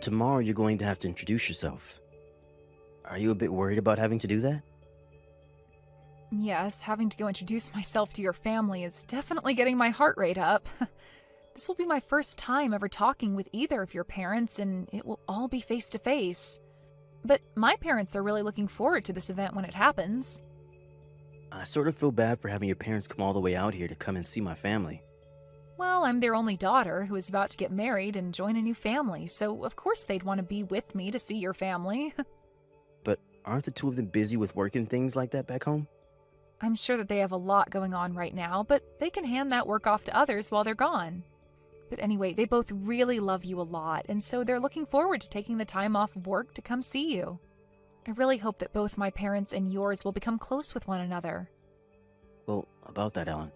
Tomorrow you're going to have to introduce yourself. Are you a bit worried about having to do that? Yes, having to go introduce myself to your family is definitely getting my heart rate up. This will be my first time ever talking with either of your parents, and it will all be face to face. But my parents are really looking forward to this event when it happens. I sort of feel bad for having your parents come all the way out here to come and see my family. Well, I'm their only daughter who is about to get married and join a new family, so of course they'd want to be with me to see your family. But aren't the two of them busy with work and things like that back home? I'm sure that they have a lot going on right now, but they can hand that work off to others while they're gone. But anyway, they both really love you a lot, and so they're looking forward to taking the time off of work to come see you. I really hope that both my parents and yours will become close with one another. Well, about that, Ellen.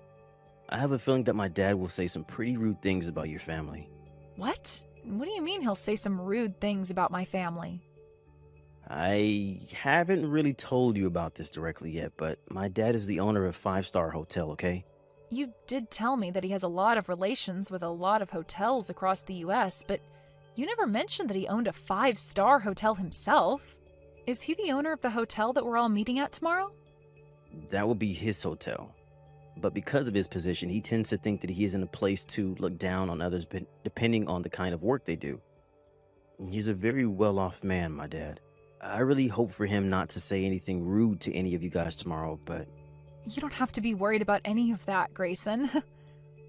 I have a feeling that my dad will say some pretty rude things about your family. What? What do you mean he'll say some rude things about my family? I haven't really told you about this directly yet, but my dad is the owner of a five-star hotel, okay? You did tell me that he has a lot of relations with a lot of hotels across the US, but you never mentioned that he owned a 5-star hotel himself. Is he the owner of the hotel that we're all meeting at tomorrow? That would be his hotel. But because of his position, he tends to think that he is in a place to look down on others depending on the kind of work they do. He's a very well-off man, my dad. I really hope for him not to say anything rude to any of you guys tomorrow, but You don't have to be worried about any of that, Grayson.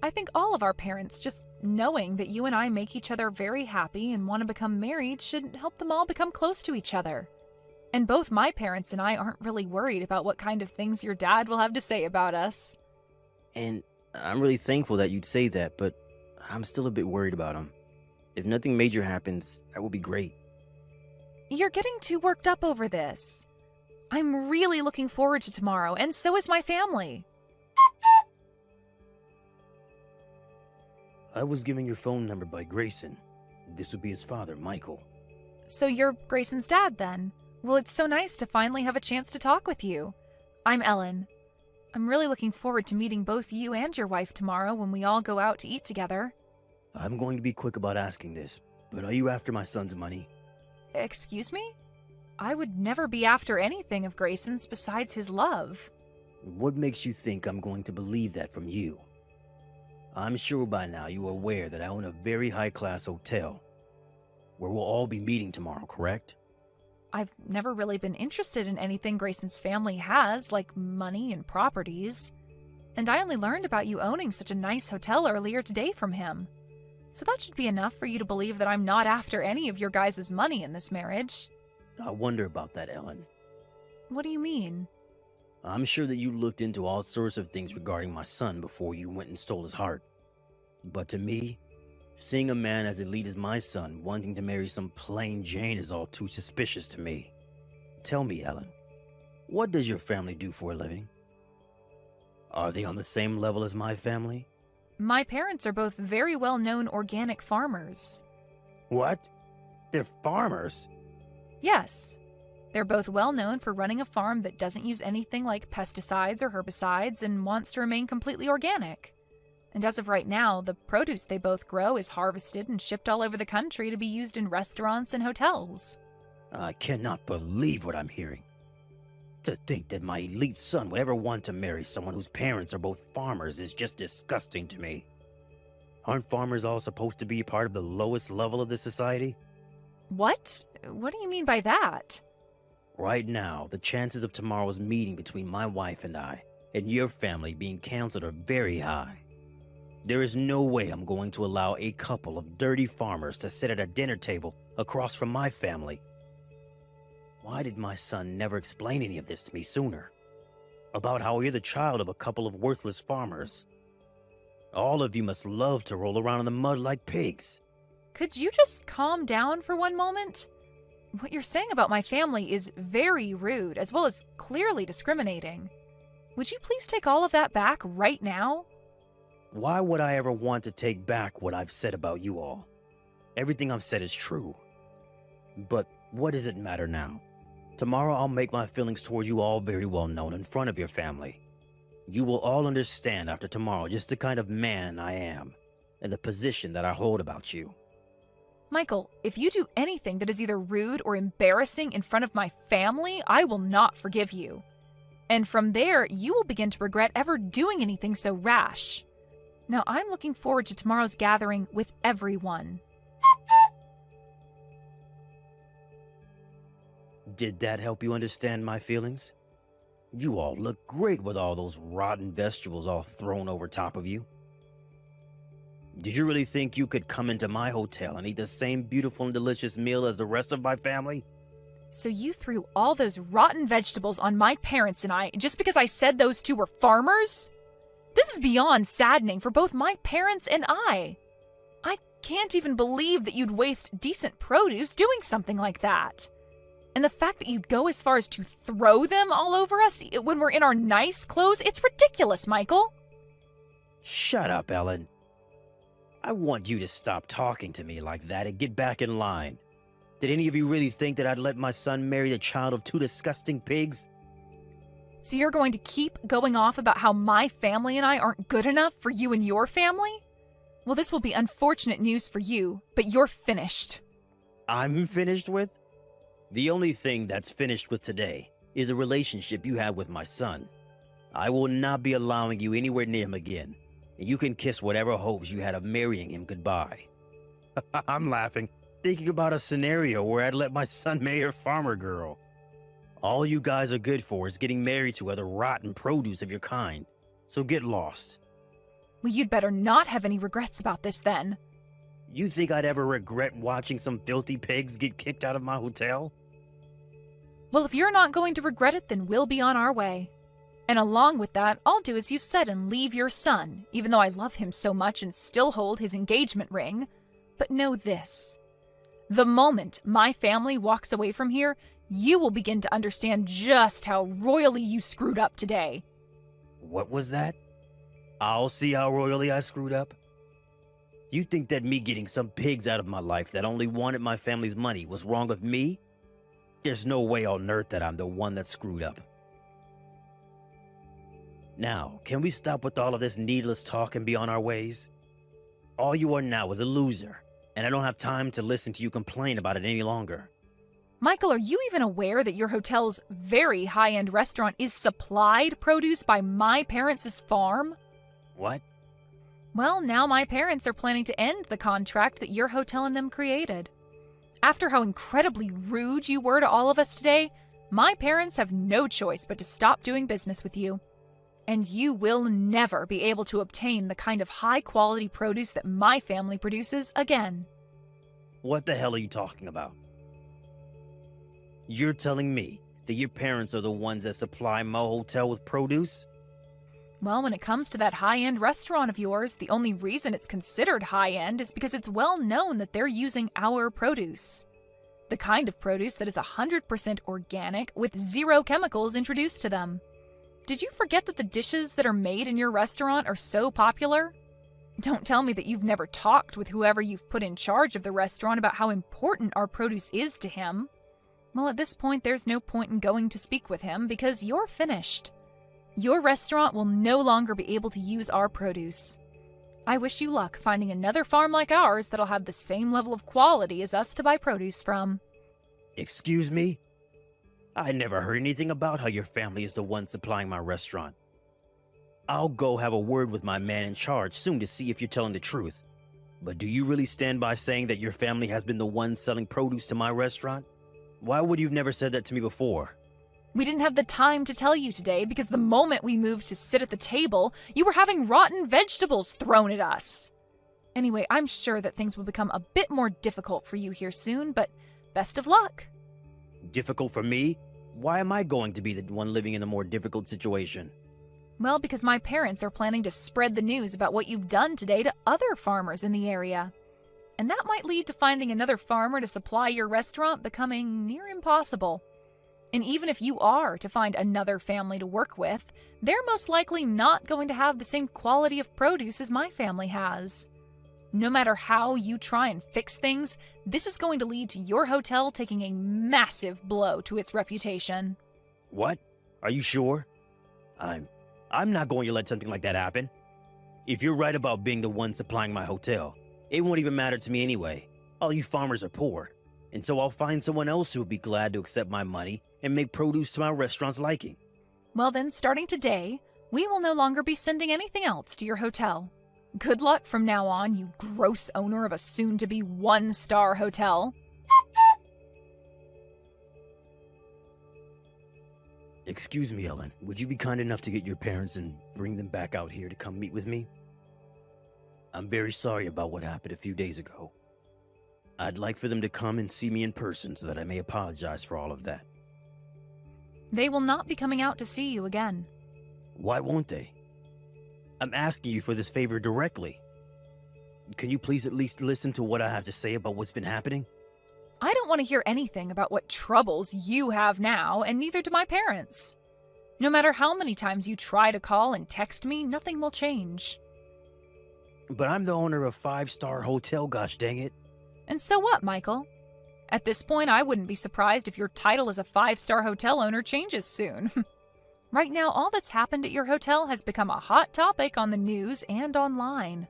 I think all of our parents, just knowing that you and I make each other very happy and want to become married, should help them all become close to each other. And both my parents and I aren't really worried about what kind of things your dad will have to say about us. and I'm really thankful that you'd say that, but I'm still a bit worried about him. If nothing major happens, that would be great. You're getting too worked up over this. I'm really looking forward to tomorrow, and so is my family. I was given your phone number by Grayson. This would be his father, Michael. So you're Grayson's dad, then? Well, it's so nice to finally have a chance to talk with you. I'm Ellen. I'm really looking forward to meeting both you and your wife tomorrow when we all go out to eat together. I'm going to be quick about asking this, but are you after my son's money? Excuse me? I would never be after anything of Grayson's besides his love. What makes you think I'm going to believe that from you? I'm sure by now you are aware that I own a very high-class hotel, where we'll all be meeting tomorrow, correct? I've never really been interested in anything Grayson's family has, like money and properties. And I only learned about you owning such a nice hotel earlier today from him. So that should be enough for you to believe that I'm not after any of your guys' money in this marriage. I wonder about that, Ellen. What do you mean? I'm sure that you looked into all sorts of things regarding my son before you went and stole his heart. But to me, seeing a man as elite as my son wanting to marry some plain Jane is all too suspicious to me. Tell me, Ellen, what does your family do for a living? Are they on the same level as my family? My parents are both very well-known organic farmers. What? They're farmers? Yes. They're both well-known for running a farm that doesn't use anything like pesticides or herbicides and wants to remain completely organic. And as of right now, the produce they both grow is harvested and shipped all over the country to be used in restaurants and hotels. I cannot believe what I'm hearing. To think that my elite son would ever want to marry someone whose parents are both farmers is just disgusting to me. Aren't farmers all supposed to be part of the lowest level of the society? What? What do you mean by that? Right now, the chances of tomorrow's meeting between my wife and I, and your family being canceled are very high. There is no way I'm going to allow a couple of dirty farmers to sit at a dinner table across from my family. Why did my son never explain any of this to me sooner? About how you're the child of a couple of worthless farmers. All of you must love to roll around in the mud like pigs. Could you just calm down for one moment? What you're saying about my family is very rude, as well as clearly discriminating. Would you please take all of that back right now? Why would I ever want to take back what I've said about you all? Everything I've said is true. But what does it matter now? Tomorrow I'll make my feelings towards you all very well known in front of your family. You will all understand after tomorrow just the kind of man I am and the position that I hold about you. Michael, if you do anything that is either rude or embarrassing in front of my family, I will not forgive you. And from there, you will begin to regret ever doing anything so rash. Now, I'm looking forward to tomorrow's gathering with everyone. Did that help you understand my feelings? You all look great with all those rotten vegetables all thrown over top of you. Did you really think you could come into my hotel and eat the same beautiful and delicious meal as the rest of my family? So you threw all those rotten vegetables on my parents and I just because I said those two were farmers? This is beyond saddening for both my parents and I. I can't even believe that you'd waste decent produce doing something like that. And the fact that you'd go as far as to throw them all over us when we're in our nice clothes, it's ridiculous, Michael. Shut up, Ellen. I want you to stop talking to me like that and get back in line. Did any of you really think that I'd let my son marry the child of two disgusting pigs? So you're going to keep going off about how my family and I aren't good enough for you and your family? Well, this will be unfortunate news for you, but you're finished. I'm finished with? The only thing that's finished with today is a relationship you have with my son. I will not be allowing you anywhere near him again, and you can kiss whatever hopes you had of marrying him goodbye. I'm laughing, thinking about a scenario where I'd let my son marry a farmer girl. All you guys are good for is getting married to other rotten produce of your kind, so get lost. Well, you'd better not have any regrets about this then. You think I'd ever regret watching some filthy pigs get kicked out of my hotel? Well, if you're not going to regret it, then we'll be on our way. And along with that, I'll do as you've said and leave your son, even though I love him so much and still hold his engagement ring. But know this. The moment my family walks away from here, you will begin to understand just how royally you screwed up today. What was that? I'll see how royally I screwed up? You think that me getting some pigs out of my life that only wanted my family's money was wrong with me? There's no way on earth that I'm the one that screwed up. Now, can we stop with all of this needless talk and be on our ways? All you are now is a loser, and I don't have time to listen to you complain about it any longer. Michael, are you even aware that your hotel's very high-end restaurant is supplied produce by my parents' farm? What? Well, now my parents are planning to end the contract that your hotel and them created. After how incredibly rude you were to all of us today, my parents have no choice but to stop doing business with you. And you will never be able to obtain the kind of high-quality produce that my family produces again. What the hell are you talking about? You're telling me that your parents are the ones that supply my hotel with produce? Well, when it comes to that high-end restaurant of yours, the only reason it's considered high-end is because it's well known that they're using our produce. The kind of produce that is 100% organic with zero chemicals introduced to them. Did you forget that the dishes that are made in your restaurant are so popular? Don't tell me that you've never talked with whoever you've put in charge of the restaurant about how important our produce is to him. Well, at this point, there's no point in going to speak with him because you're finished. Your restaurant will no longer be able to use our produce. I wish you luck finding another farm like ours that'll have the same level of quality as us to buy produce from. Excuse me? I never heard anything about how your family is the one supplying my restaurant. I'll go have a word with my man in charge soon to see if you're telling the truth. But do you really stand by saying that your family has been the one selling produce to my restaurant? Why would you have never said that to me before? We didn't have the time to tell you today because the moment we moved to sit at the table, you were having rotten vegetables thrown at us. Anyway, I'm sure that things will become a bit more difficult for you here soon, but best of luck. Difficult for me? Why am I going to be the one living in a more difficult situation? Well, because my parents are planning to spread the news about what you've done today to other farmers in the area. And that might lead to finding another farmer to supply your restaurant becoming near impossible. And even if you are to find another family to work with, they're most likely not going to have the same quality of produce as my family has. No matter how you try and fix things, this is going to lead to your hotel taking a massive blow to its reputation. What? Are you sure? I'm not going to let something like that happen. If you're right about being the one supplying my hotel, it won't even matter to me anyway. All you farmers are poor, and so I'll find someone else who would be glad to accept my money and make produce to my restaurant's liking. Well then, starting today, we will no longer be sending anything else to your hotel. Good luck from now on, you gross owner of a soon-to-be one-star hotel. Excuse me, Ellen. Would you be kind enough to get your parents and bring them back out here to come meet with me? I'm very sorry about what happened a few days ago. I'd like for them to come and see me in person so that I may apologize for all of that. They will not be coming out to see you again. Why won't they? I'm asking you for this favor directly. Can you please at least listen to what I have to say about what's been happening? I don't want to hear anything about what troubles you have now, and neither do my parents. No matter how many times you try to call and text me, nothing will change. But I'm the owner of 5-star hotel, gosh dang it. And so what, Michael? At this point, I wouldn't be surprised if your title as a 5-star hotel owner changes soon. Right now, all that's happened at your hotel has become a hot topic on the news and online.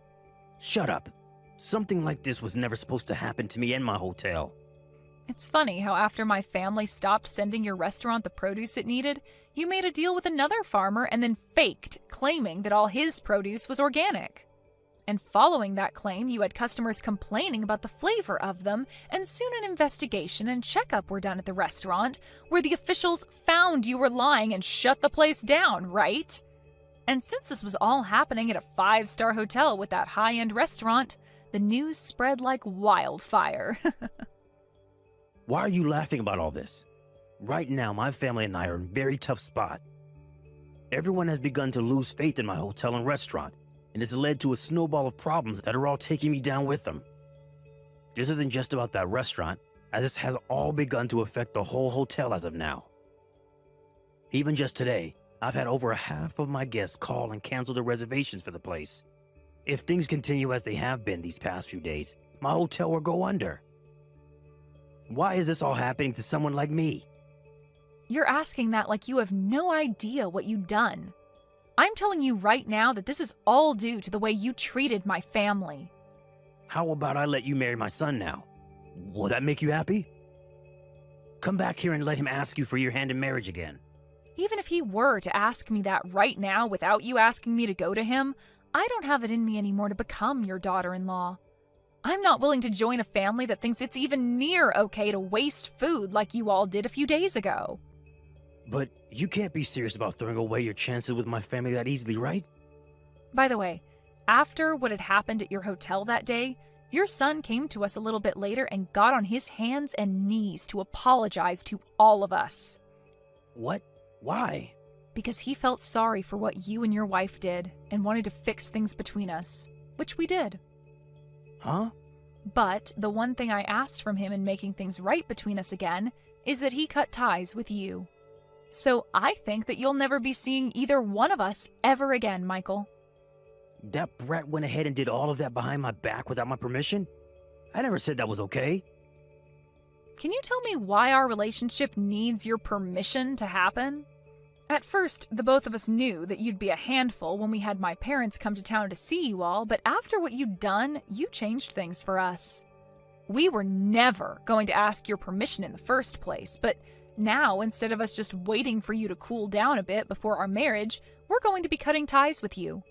Shut up. Something like this was never supposed to happen to me and my hotel. It's funny how after my family stopped sending your restaurant the produce it needed, you made a deal with another farmer and then faked, claiming that all his produce was organic. And following that claim, you had customers complaining about the flavor of them, and soon an investigation and checkup were done at the restaurant, where the officials found you were lying and shut the place down, right? And since this was all happening at a 5-star hotel with that high-end restaurant, the news spread like wildfire. Why are you laughing about all this? Right now, my family and I are in a very tough spot. Everyone has begun to lose faith in my hotel and restaurant, and it's led to a snowball of problems that are all taking me down with them. This isn't just about that restaurant, as this has all begun to affect the whole hotel as of now. Even just today, I've had over half of my guests call and cancel their reservations for the place. If things continue as they have been these past few days, my hotel will go under. Why is this all happening to someone like me? You're asking that like you have no idea what you've done. I'm telling you right now that this is all due to the way you treated my family. How about I let you marry my son now? Will that make you happy? Come back here and let him ask you for your hand in marriage again. Even if he were to ask me that right now without you asking me to go to him, I don't have it in me anymore to become your daughter-in-law. I'm not willing to join a family that thinks it's even near okay to waste food like you all did a few days ago. But you can't be serious about throwing away your chances with my family that easily, right? By the way, after what had happened at your hotel that day, your son came to us a little bit later and got on his hands and knees to apologize to all of us. What? Why? Because he felt sorry for what you and your wife did and wanted to fix things between us, which we did. Huh? But the one thing I asked from him in making things right between us again is that he cut ties with you. So I think that you'll never be seeing either one of us ever again, Michael. That brat went ahead and did all of that behind my back without my permission? I never said that was okay. Can you tell me why our relationship needs your permission to happen? At first, the both of us knew that you'd be a handful when we had my parents come to town to see you all, but after what you'd done, you changed things for us. We were never going to ask your permission in the first place, but now, instead of us just waiting for you to cool down a bit before our marriage, we're going to be cutting ties with you.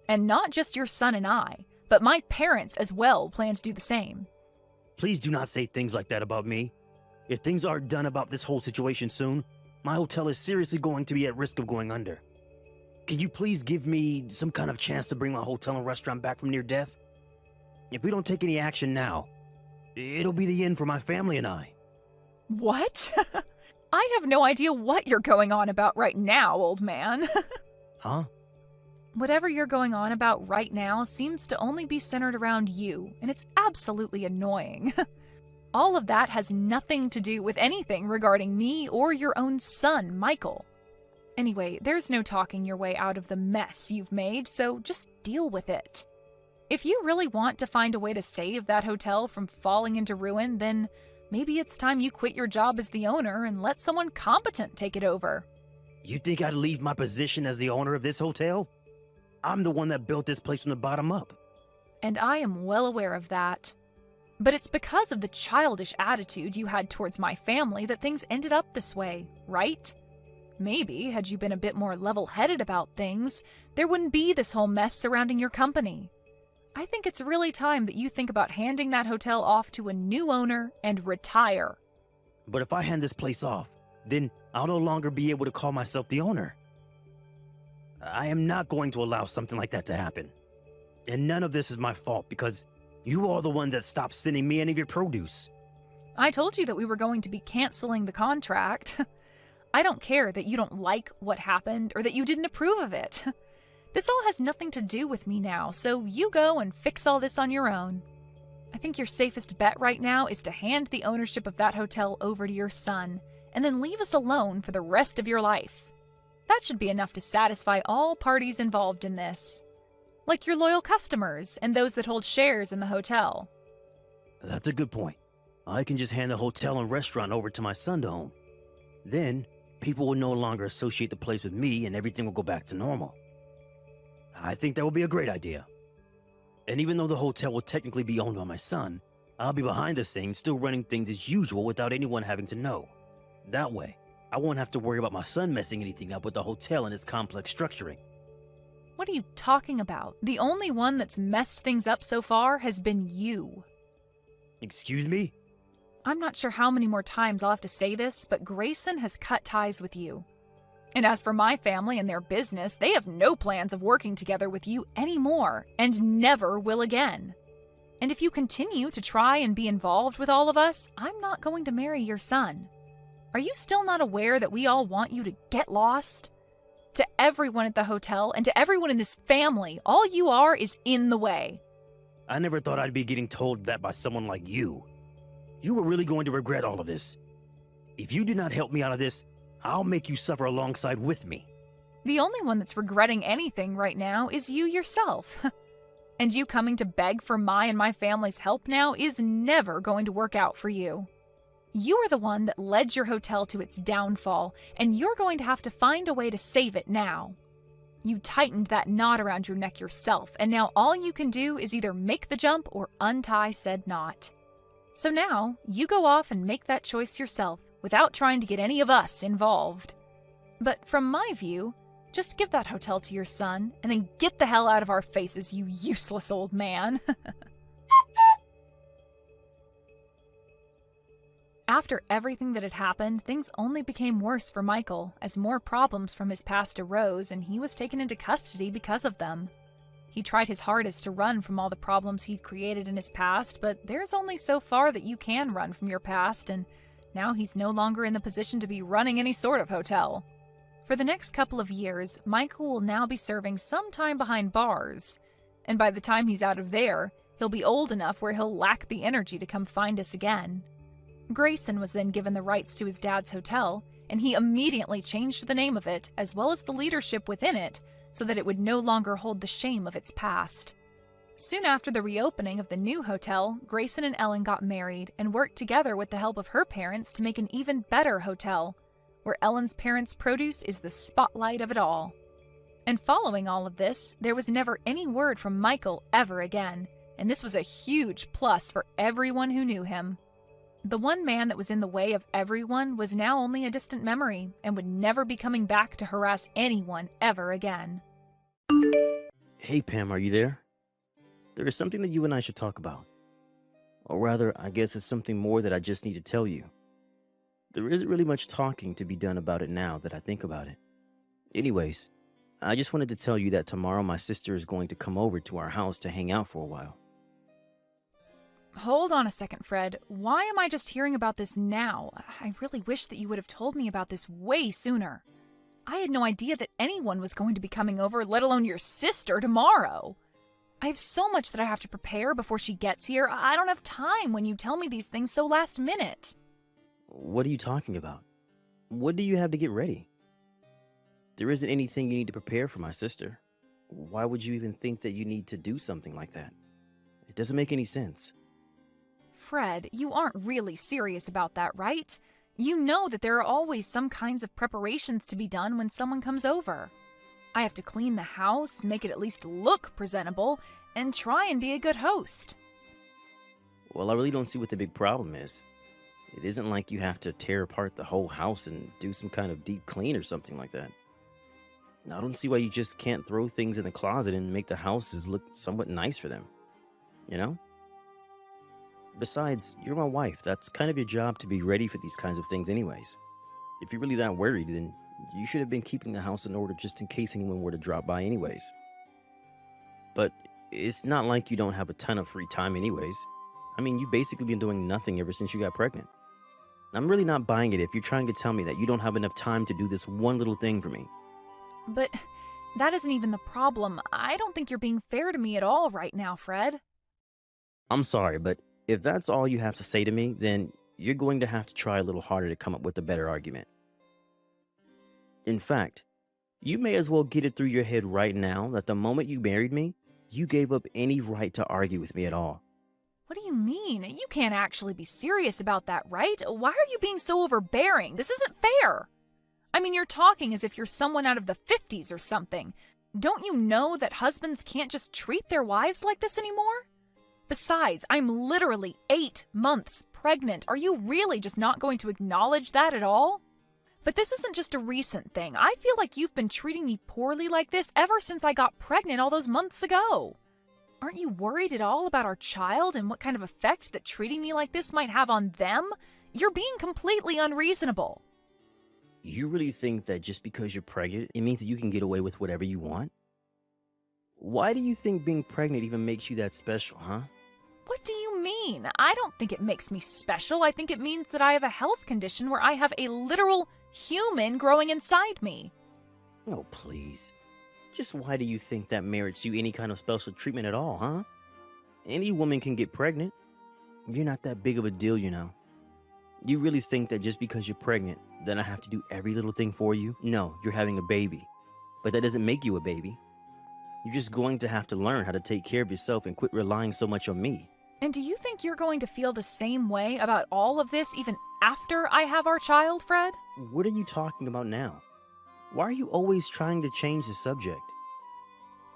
And not just your son and I, but my parents as well plan to do the same. Please do not say things like that about me. If things aren't done about this whole situation soon, my hotel is seriously going to be at risk of going under. Can you please give me some kind of chance to bring my hotel and restaurant back from near death? If we don't take any action now, it'll be the end for my family and I. What? I have no idea what you're going on about right now, old man. Huh? Whatever you're going on about right now seems to only be centered around you, and it's absolutely annoying. All of that has nothing to do with anything regarding me or your own son, Michael. Anyway, there's no talking your way out of the mess you've made, so just deal with it. If you really want to find a way to save that hotel from falling into ruin, then maybe it's time you quit your job as the owner and let someone competent take it over. You think I'd leave my position as the owner of this hotel? I'm the one that built this place from the bottom up. And I am well aware of that. But it's because of the childish attitude you had towards my family that things ended up this way, right? Maybe, had you been a bit more level-headed about things, there wouldn't be this whole mess surrounding your company. I think it's really time that you think about handing that hotel off to a new owner and retire. But if I hand this place off, then I'll no longer be able to call myself the owner. I am not going to allow something like that to happen. And none of this is my fault because you are the ones that stopped sending me any of your produce. I told you that we were going to be canceling the contract. I don't care that you don't like what happened or that you didn't approve of it. This all has nothing to do with me now, so you go and fix all this on your own. I think your safest bet right now is to hand the ownership of that hotel over to your son, and then leave us alone for the rest of your life. That should be enough to satisfy all parties involved in this, like your loyal customers and those that hold shares in the hotel. That's a good point. I can just hand the hotel and restaurant over to my son to own. Then, people will no longer associate the place with me and everything will go back to normal. I think that would be a great idea. And even though the hotel will technically be owned by my son, I'll be behind the scenes still running things as usual without anyone having to know. That way, I won't have to worry about my son messing anything up with the hotel and its complex structuring. What are you talking about? The only one that's messed things up so far has been you. Excuse me? I'm not sure how many more times I'll have to say this, but Grayson has cut ties with you. And as for my family and their business, they have no plans of working together with you anymore, and never will again. And if you continue to try and be involved with all of us, I'm not going to marry your son. Are you still not aware that we all want you to get lost? To everyone at the hotel and to everyone in this family, all you are is in the way. I never thought I'd be getting told that by someone like you. You were really going to regret all of this. If you do not help me out of this, I'll make you suffer alongside with me. The only one that's regretting anything right now is you yourself. And you coming to beg for my and my family's help now is never going to work out for you. You are the one that led your hotel to its downfall, and you're going to have to find a way to save it now. You tightened that knot around your neck yourself, and now all you can do is either make the jump or untie said knot. So now, you go off and make that choice yourself, without trying to get any of us involved. But from my view, just give that hotel to your son, and then get the hell out of our faces, you useless old man. After everything that had happened, things only became worse for Michael, as more problems from his past arose, and he was taken into custody because of them. He tried his hardest to run from all the problems he'd created in his past, but there's only so far that you can run from your past, and now he's no longer in the position to be running any sort of hotel. For the next couple of years, Michael will now be serving some time behind bars, and by the time he's out of there, he'll be old enough where he'll lack the energy to come find us again. Grayson was then given the rights to his dad's hotel, and he immediately changed the name of it, as well as the leadership within it, so that it would no longer hold the shame of its past. Soon after the reopening of the new hotel, Grayson and Ellen got married and worked together with the help of her parents to make an even better hotel, where Ellen's parents' produce is the spotlight of it all. And following all of this, there was never any word from Michael ever again, and this was a huge plus for everyone who knew him. The one man that was in the way of everyone was now only a distant memory and would never be coming back to harass anyone ever again. Hey Pam, are you there? There is something that you and I should talk about. Or rather, I guess it's something more that I just need to tell you. There isn't really much talking to be done about it now that I think about it. Anyways, I just wanted to tell you that tomorrow my sister is going to come over to our house to hang out for a while. Hold on a second, Fred. Why am I just hearing about this now? I really wish that you would have told me about this way sooner. I had no idea that anyone was going to be coming over, let alone your sister, tomorrow. I have so much that I have to prepare before she gets here. I don't have time when you tell me these things so last minute. What are you talking about? What do you have to get ready? There isn't anything you need to prepare for my sister. Why would you even think that you need to do something like that? It doesn't make any sense. Fred, you aren't really serious about that, right? You know that there are always some kinds of preparations to be done when someone comes over. I have to clean the house, make it at least look presentable, and try and be a good host. Well, I really don't see what the big problem is. It isn't like you have to tear apart the whole house and do some kind of deep clean or something like that. I don't see why you just can't throw things in the closet and make the houses look somewhat nice for them, you know? Besides, you're my wife. That's kind of your job to be ready for these kinds of things, anyways. If you're really that worried, then you should have been keeping the house in order just in case anyone were to drop by, anyways. But it's not like you don't have a ton of free time, anyways. I mean, you've basically been doing nothing ever since you got pregnant. I'm really not buying it if you're trying to tell me that you don't have enough time to do this one little thing for me. But that isn't even the problem. I don't think you're being fair to me at all right now, Fred. I'm sorry, but if that's all you have to say to me, then you're going to have to try a little harder to come up with a better argument. In fact, you may as well get it through your head right now that the moment you married me, you gave up any right to argue with me at all. What do you mean? You can't actually be serious about that, right? Why are you being so overbearing? This isn't fair. I mean, you're talking as if you're someone out of the 50s or something. Don't you know that husbands can't just treat their wives like this anymore? Besides, I'm literally 8 months pregnant. Are you really just not going to acknowledge that at all? But this isn't just a recent thing. I feel like you've been treating me poorly like this ever since I got pregnant all those months ago. Aren't you worried at all about our child and what kind of effect that treating me like this might have on them? You're being completely unreasonable. You really think that just because you're pregnant, it means that you can get away with whatever you want? Why do you think being pregnant even makes you that special, huh? What do you mean? I don't think it makes me special. I think it means that I have a health condition where I have a literal human growing inside me. Oh, please. Just why do you think that merits you any kind of special treatment at all, huh? Any woman can get pregnant. You're not that big of a deal, you know. You really think that just because you're pregnant, then I have to do every little thing for you? No, you're having a baby. But that doesn't make you a baby. You're just going to have to learn how to take care of yourself and quit relying so much on me. And do you think you're going to feel the same way about all of this even after I have our child, Fred? What are you talking about now? Why are you always trying to change the subject?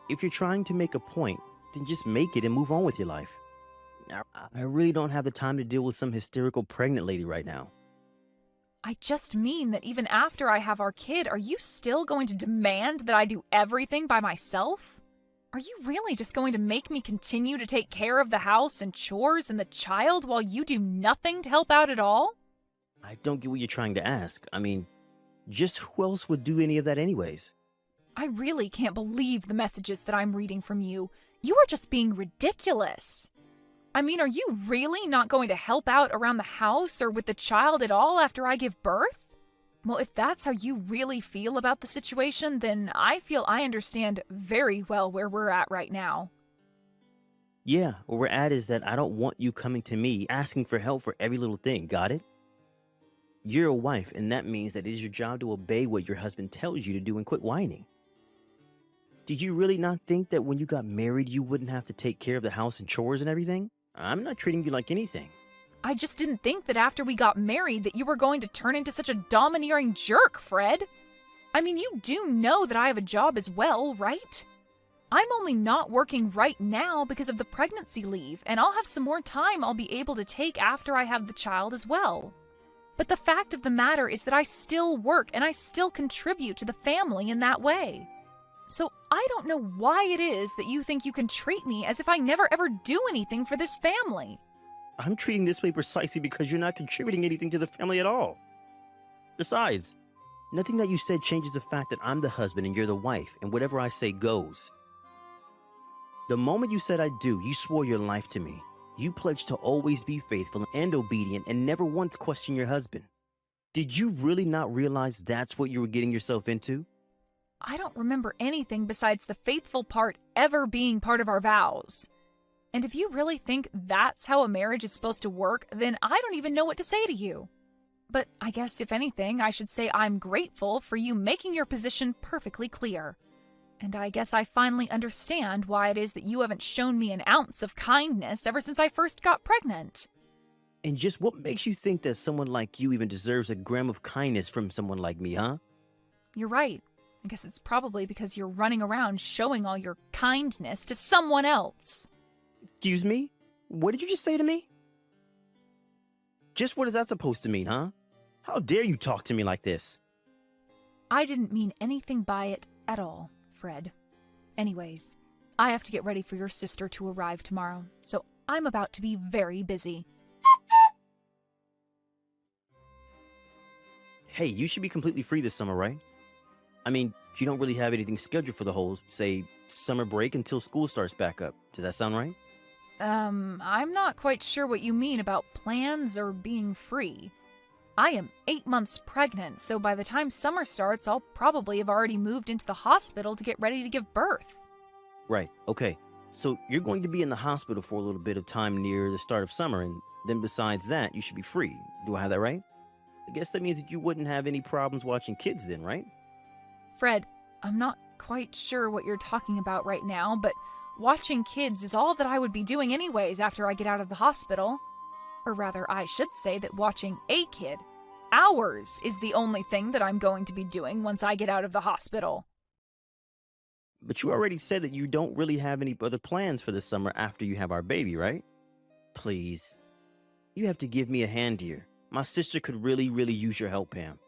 If you're trying to make a point, then just make it and move on with your life. I really don't have the time to deal with some hysterical pregnant lady right now. I just mean that even after I have our kid, are you still going to demand that I do everything by myself? Are you really just going to make me continue to take care of the house and chores and the child while you do nothing to help out at all? I don't get what you're trying to ask. I mean, just who else would do any of that anyways? I really can't believe the messages that I'm reading from you. You are just being ridiculous. I mean, are you really not going to help out around the house or with the child at all after I give birth? Well, if that's how you really feel about the situation, then I feel I understand very well where we're at right now. Yeah, where we're at is that I don't want you coming to me asking for help for every little thing, got it? You're a wife, and that means that it is your job to obey what your husband tells you to do and quit whining. Did you really not think that when you got married, you wouldn't have to take care of the house and chores and everything? I'm not treating you like anything. I just didn't think that after we got married that you were going to turn into such a domineering jerk, Fred. I mean, you do know that I have a job as well, right? I'm only not working right now because of the pregnancy leave, and I'll have some more time I'll be able to take after I have the child as well. But the fact of the matter is that I still work and I still contribute to the family in that way. So I don't know why it is that you think you can treat me as if I never ever do anything for this family. I'm treating this way precisely because you're not contributing anything to the family at all. Besides, nothing that you said changes the fact that I'm the husband and you're the wife, and whatever I say goes. The moment you said I do, you swore your life to me. You pledged to always be faithful and obedient and never once question your husband. Did you really not realize that's what you were getting yourself into? I don't remember anything besides the faithful part ever being part of our vows. And if you really think that's how a marriage is supposed to work, then I don't even know what to say to you. But I guess if anything, I should say I'm grateful for you making your position perfectly clear. And I guess I finally understand why it is that you haven't shown me an ounce of kindness ever since I first got pregnant. And just what makes you think that someone like you even deserves a gram of kindness from someone like me, huh? You're right. I guess it's probably because you're running around showing all your kindness to someone else. Excuse me? What did you just say to me? Just what is that supposed to mean, huh? How dare you talk to me like this? I didn't mean anything by it at all, Fred. Anyways, I have to get ready for your sister to arrive tomorrow, so I'm about to be very busy. Hey, you should be completely free this summer, right? I mean, you don't really have anything scheduled for the whole, say, summer break until school starts back up. Does that sound right? I'm not quite sure what you mean about plans or being free. I am 8 months pregnant, so by the time summer starts, I'll probably have already moved into the hospital to get ready to give birth. Right, okay. So you're going to be in the hospital for a little bit of time near the start of summer, and then besides that, you should be free. Do I have that right? I guess that means that you wouldn't have any problems watching kids then, right? Fred, I'm not quite sure what you're talking about right now, but watching kids is all that I would be doing anyways after I get out of the hospital. Or rather, I should say that watching a kid, ours, is the only thing that I'm going to be doing once I get out of the hospital. But you already said that you don't really have any other plans for the summer after you have our baby, right? Please. You have to give me a hand here. My sister could really use your help, Pam.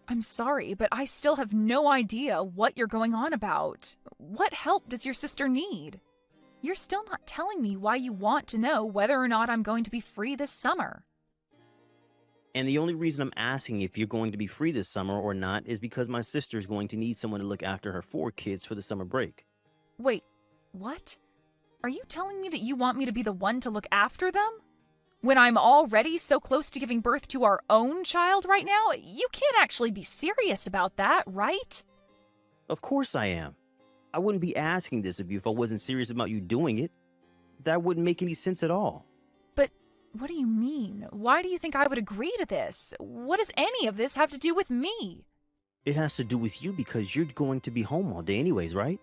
I'm sorry, but I still have no idea what you're going on about. What help does your sister need? You're still not telling me why you want to know whether or not I'm going to be free this summer. And the only reason I'm asking if you're going to be free this summer or not is because my sister is going to need someone to look after her 4 kids for the summer break. Wait, what? Are you telling me that you want me to be the one to look after them? When I'm already so close to giving birth to our own child right now? You can't actually be serious about that, right? Of course I am. I wouldn't be asking this of you if I wasn't serious about you doing it. That wouldn't make any sense at all. But what do you mean? Why do you think I would agree to this? What does any of this have to do with me? It has to do with you because you're going to be home all day anyways, right?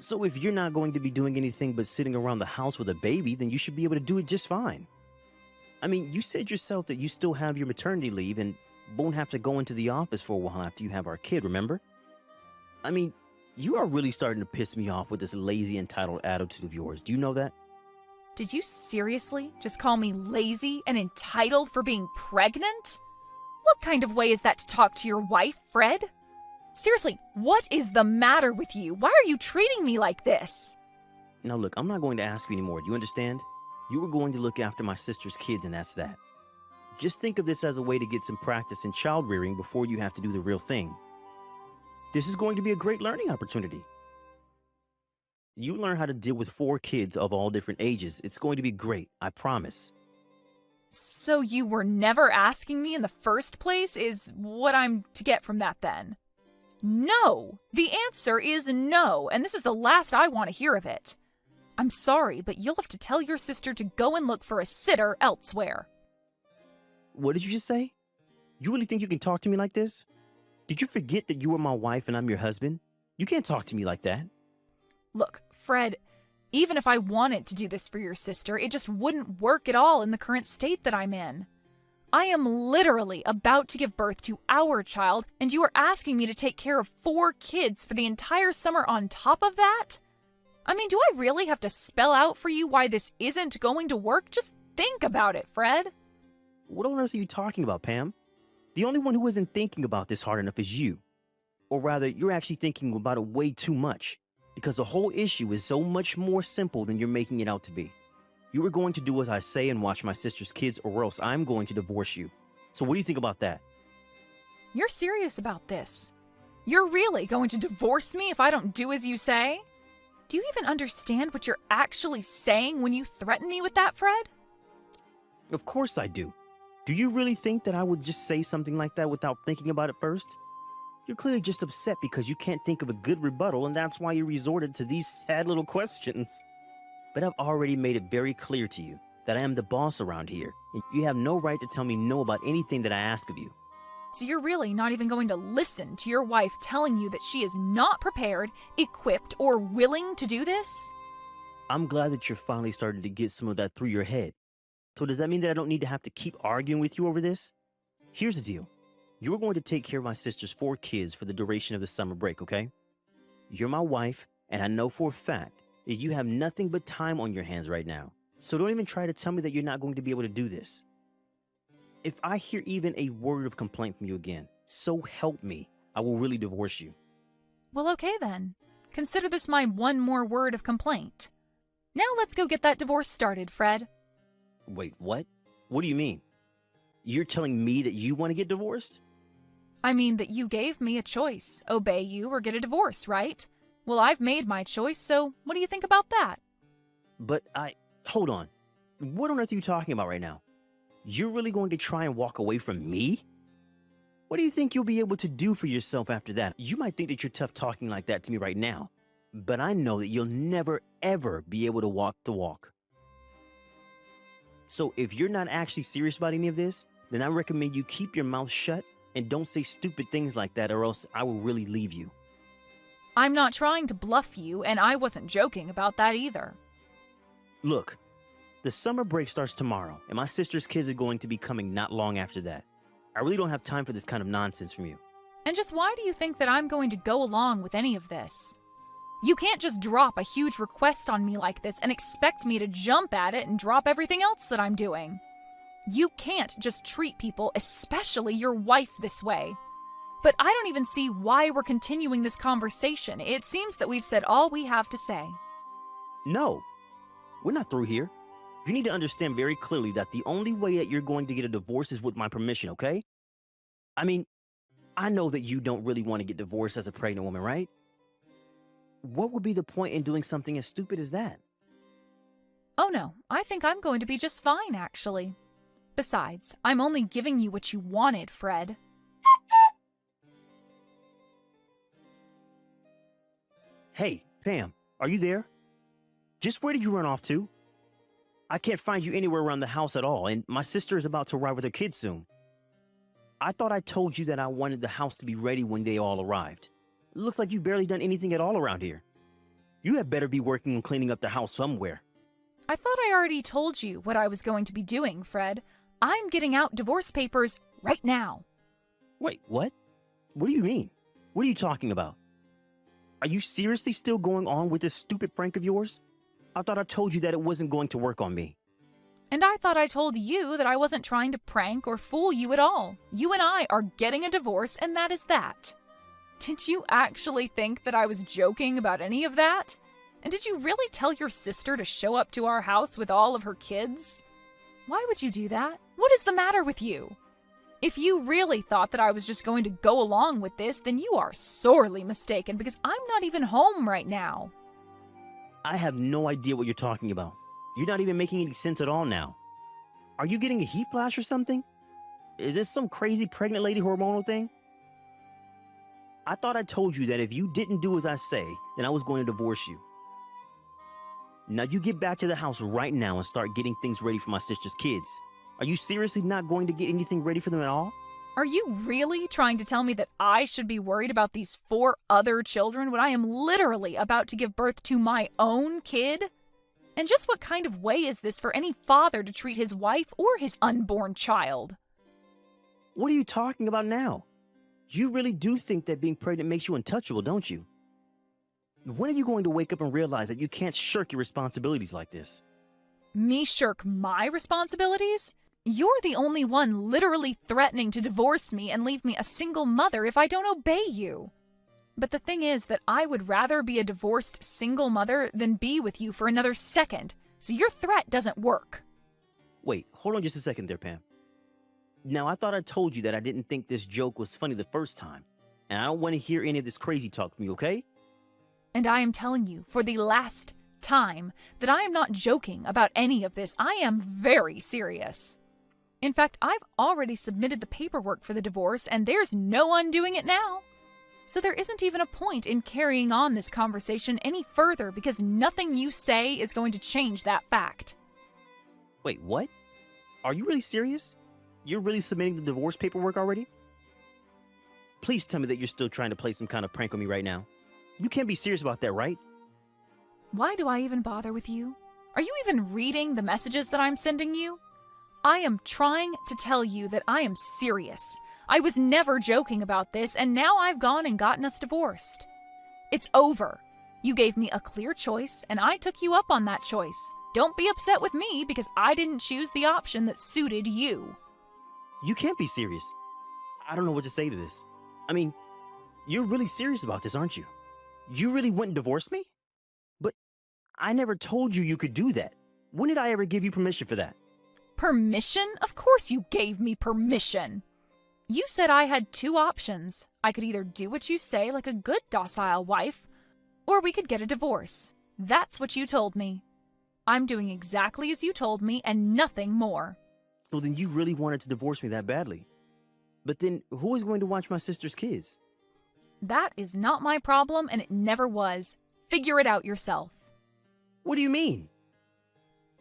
So if you're not going to be doing anything but sitting around the house with a baby, then you should be able to do it just fine. I mean, you said yourself that you still have your maternity leave and won't have to go into the office for a while after you have our kid, remember? I mean, you are really starting to piss me off with this lazy, entitled attitude of yours. Do you know that? Did you seriously just call me lazy and entitled for being pregnant? What kind of way is that to talk to your wife, Fred? Seriously, what is the matter with you? Why are you treating me like this? Now look, I'm not going to ask you anymore. Do you understand? You were going to look after my sister's kids, and that's that. Just think of this as a way to get some practice in child rearing before you have to do the real thing. This is going to be a great learning opportunity. You learn how to deal with 4 kids of all different ages. It's going to be great, I promise. So you were never asking me in the first place is what I'm to get from that then? No! The answer is no, and this is the last I want to hear of it. I'm sorry, but you'll have to tell your sister to go and look for a sitter elsewhere. What did you just say? You really think you can talk to me like this? Did you forget that you are my wife and I'm your husband? You can't talk to me like that. Look, Fred, even if I wanted to do this for your sister, it just wouldn't work at all in the current state that I'm in. I am literally about to give birth to our child, and you are asking me to take care of 4 kids for the entire summer on top of that? I mean, do I really have to spell out for you why this isn't going to work? Just think about it, Fred. What on earth are you talking about, Pam? The only one who isn't thinking about this hard enough is you. Or rather, you're actually thinking about it way too much. Because the whole issue is so much more simple than you're making it out to be. You are going to do as I say and watch my sister's kids, or else I'm going to divorce you. So what do you think about that? You're serious about this? You're really going to divorce me if I don't do as you say? Do you even understand what you're actually saying when you threaten me with that, Fred? Of course I do. Do you really think that I would just say something like that without thinking about it first? You're clearly just upset because you can't think of a good rebuttal, and that's why you resorted to these sad little questions. But I've already made it very clear to you that I am the boss around here, and you have no right to tell me no about anything that I ask of you. So you're really not even going to listen to your wife telling you that she is not prepared, equipped, or willing to do this? I'm glad that you're finally starting to get some of that through your head. So does that mean that I don't need to have to keep arguing with you over this? Here's the deal. You're going to take care of my sister's 4 kids for the duration of the summer break, okay? You're my wife, and I know for a fact that you have nothing but time on your hands right now. So don't even try to tell me that you're not going to be able to do this. If I hear even a word of complaint from you again, so help me, I will really divorce you. Well, okay then. Consider this my one more word of complaint. Now let's go get that divorce started, Fred. Wait, what? What do you mean? You're telling me that you want to get divorced? I mean that you gave me a choice. Obey you or get a divorce, right? Well, I've made my choice, so what do you think about that? But hold on. What on earth are you talking about right now? You're really going to try and walk away from me? What do you think you'll be able to do for yourself after that? You might think that you're tough talking like that to me right now, but I know that you'll never, ever be able to walk the walk. So if you're not actually serious about any of this, then I recommend you keep your mouth shut and don't say stupid things like that, or else I will really leave you. I'm not trying to bluff you, and I wasn't joking about that either. Look, the summer break starts tomorrow, and my sister's kids are going to be coming not long after that. I really don't have time for this kind of nonsense from you. And just why do you think that I'm going to go along with any of this? You can't just drop a huge request on me like this and expect me to jump at it and drop everything else that I'm doing. You can't just treat people, especially your wife, this way. But I don't even see why we're continuing this conversation. It seems that we've said all we have to say. No, we're not through here. You need to understand very clearly that the only way that you're going to get a divorce is with my permission, okay? I mean, I know that you don't really want to get divorced as a pregnant woman, right? What would be the point in doing something as stupid as that? Oh no, I think I'm going to be just fine, actually. Besides, I'm only giving you what you wanted, Fred. Hey, Pam, are you there? Just where did you run off to? I can't find you anywhere around the house at all, and my sister is about to arrive with her kids soon. I thought I told you that I wanted the house to be ready when they all arrived. It looks like you've barely done anything at all around here. You had better be working on cleaning up the house somewhere. I thought I already told you what I was going to be doing, Fred. I'm getting out divorce papers right now. Wait, what? What do you mean? What are you talking about? Are you seriously still going on with this stupid prank of yours? I thought I told you that it wasn't going to work on me. And I thought I told you that I wasn't trying to prank or fool you at all. You and I are getting a divorce, and that is that. Did you actually think that I was joking about any of that? And did you really tell your sister to show up to our house with all of her kids? Why would you do that? What is the matter with you? If you really thought that I was just going to go along with this, then you are sorely mistaken, because I'm not even home right now. I have no idea what you're talking about. You're not even making any sense at all now. Are you getting a heat flash or something? Is this some crazy pregnant lady hormonal thing? I thought I told you that if you didn't do as I say, then I was going to divorce you. Now you get back to the house right now and start getting things ready for my sister's kids. Are you seriously not going to get anything ready for them at all? Are you really trying to tell me that I should be worried about these 4 other children when I am literally about to give birth to my own kid? And just what kind of way is this for any father to treat his wife or his unborn child? What are you talking about now? You really do think that being pregnant makes you untouchable, don't you? When are you going to wake up and realize that you can't shirk your responsibilities like this? Me shirk my responsibilities? You're the only one literally threatening to divorce me and leave me a single mother if I don't obey you. But the thing is that I would rather be a divorced single mother than be with you for another second, so your threat doesn't work. Wait, hold on just a second there, Pam. Now, I thought I told you that I didn't think this joke was funny the first time, and I don't want to hear any of this crazy talk from you, okay? And I am telling you for the last time that I am not joking about any of this. I am very serious. In fact, I've already submitted the paperwork for the divorce, and there's no undoing it now. So there isn't even a point in carrying on this conversation any further, because nothing you say is going to change that fact. Wait, what? Are you really serious? You're really submitting the divorce paperwork already? Please tell me that you're still trying to play some kind of prank on me right now. You can't be serious about that, right? Why do I even bother with you? Are you even reading the messages that I'm sending you? I am trying to tell you that I am serious. I was never joking about this, and now I've gone and gotten us divorced. It's over. You gave me a clear choice, and I took you up on that choice. Don't be upset with me because I didn't choose the option that suited you. You can't be serious. I don't know what to say to this. I mean, you're really serious about this, aren't you? You really went and divorced me? But I never told you could do that. When did I ever give you permission for that? Permission? Of course you gave me permission. You said I had two options. I could either do what you say like a good docile wife, or we could get a divorce. That's what you told me. I'm doing exactly as you told me and nothing more. So then you really wanted to divorce me that badly. But then who is going to watch my sister's kids? That is not my problem, and it never was. Figure it out yourself. What do you mean?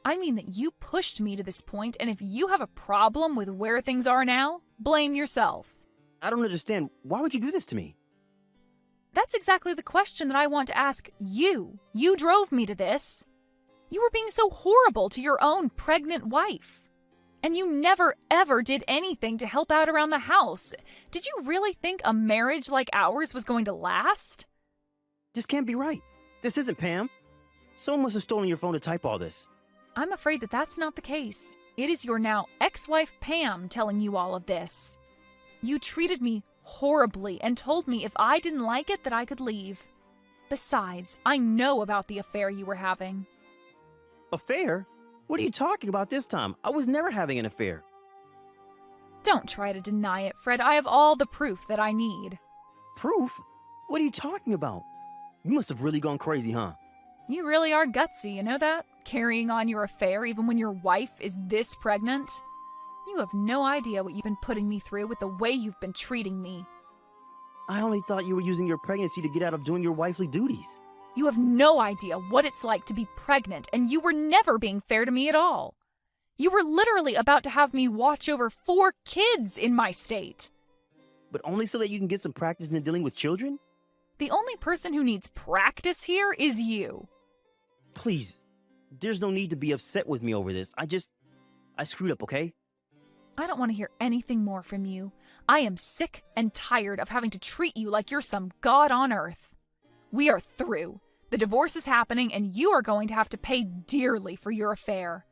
I mean that you pushed me to this point, and if you have a problem with where things are now, blame yourself. I don't understand. Why would you do this to me? That's exactly the question that I want to ask you. You drove me to this. You were being so horrible to your own pregnant wife. And you never ever did anything to help out around the house. Did you really think a marriage like ours was going to last? This can't be right. This isn't Pam. Someone must have stolen your phone to type all this. I'm afraid that that's not the case. It is your now ex-wife Pam telling you all of this. You treated me horribly and told me if I didn't like it that I could leave. Besides, I know about the affair you were having. Affair? What are you talking about this time? I was never having an affair. Don't try to deny it, Fred. I have all the proof that I need. Proof? What are you talking about? You must have really gone crazy, huh? You really are gutsy, you know that? Carrying on your affair even when your wife is this pregnant? You have no idea what you've been putting me through with the way you've been treating me. I only thought you were using your pregnancy to get out of doing your wifely duties. You have no idea what it's like to be pregnant, and you were never being fair to me at all. You were literally about to have me watch over 4 kids in my state. But only so that you can get some practice in dealing with children? The only person who needs practice here is you. Please, there's no need to be upset with me over this. I screwed up, okay? I don't want to hear anything more from you. I am sick and tired of having to treat you like you're some god on earth. We are through. The divorce is happening, and you are going to have to pay dearly for your affair.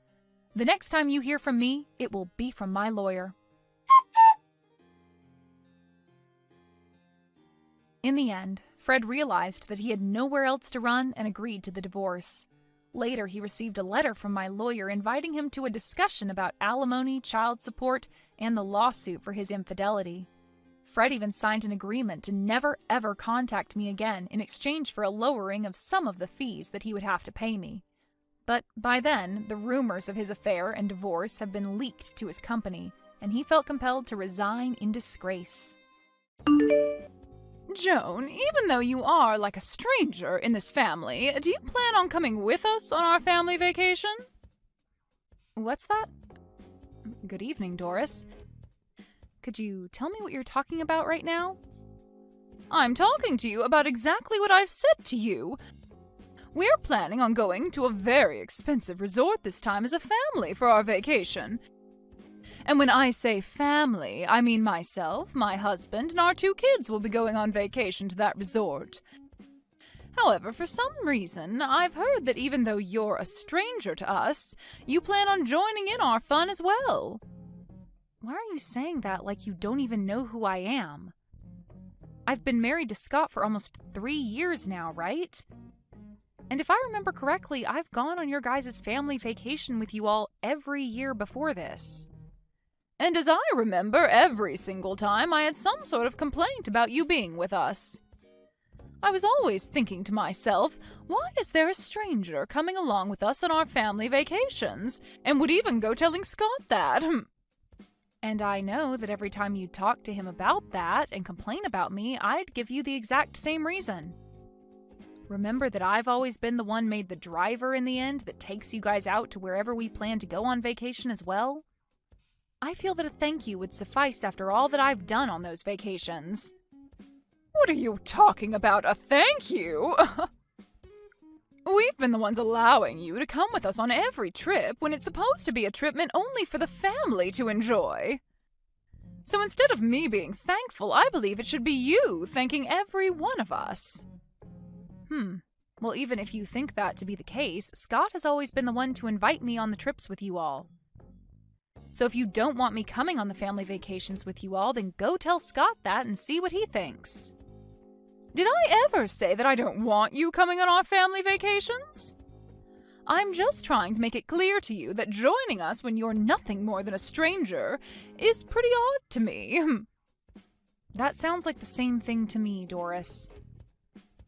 The next time you hear from me, it will be from my lawyer. In the end, Fred realized that he had nowhere else to run and agreed to the divorce. Later, he received a letter from my lawyer inviting him to a discussion about alimony, child support, and the lawsuit for his infidelity. Fred even signed an agreement to never ever contact me again in exchange for a lowering of some of the fees that he would have to pay me. But by then, the rumors of his affair and divorce have been leaked to his company, and he felt compelled to resign in disgrace. Joan, even though you are like a stranger in this family, do you plan on coming with us on our family vacation? What's that? Good evening, Doris. Could you tell me what you're talking about right now? I'm talking to you about exactly what I've said to you. We're planning on going to a very expensive resort this time as a family for our vacation. And when I say family, I mean myself, my husband, and our 2 kids will be going on vacation to that resort. However, for some reason, I've heard that even though you're a stranger to us, you plan on joining in our fun as well. Why are you saying that like you don't even know who I am? I've been married to Scott for almost 3 years now, right? And if I remember correctly, I've gone on your guys' family vacation with you all every year before this. And as I remember, every single time I had some sort of complaint about you being with us. I was always thinking to myself, why is there a stranger coming along with us on our family vacations? And would even go telling Scott that. And I know that every time you talk to him about that and complain about me, I'd give you the exact same reason. Remember that I've always been the one made the driver in the end that takes you guys out to wherever we plan to go on vacation as well? I feel that a thank you would suffice after all that I've done on those vacations. What are you talking about, a thank you? We've been the ones allowing you to come with us on every trip when it's supposed to be a trip meant only for the family to enjoy. So instead of me being thankful, I believe it should be you thanking every one of us. Well, even if you think that to be the case, Scott has always been the one to invite me on the trips with you all. So if you don't want me coming on the family vacations with you all, then go tell Scott that and see what he thinks. Did I ever say that I don't want you coming on our family vacations? I'm just trying to make it clear to you that joining us when you're nothing more than a stranger is pretty odd to me. That sounds like the same thing to me, Doris.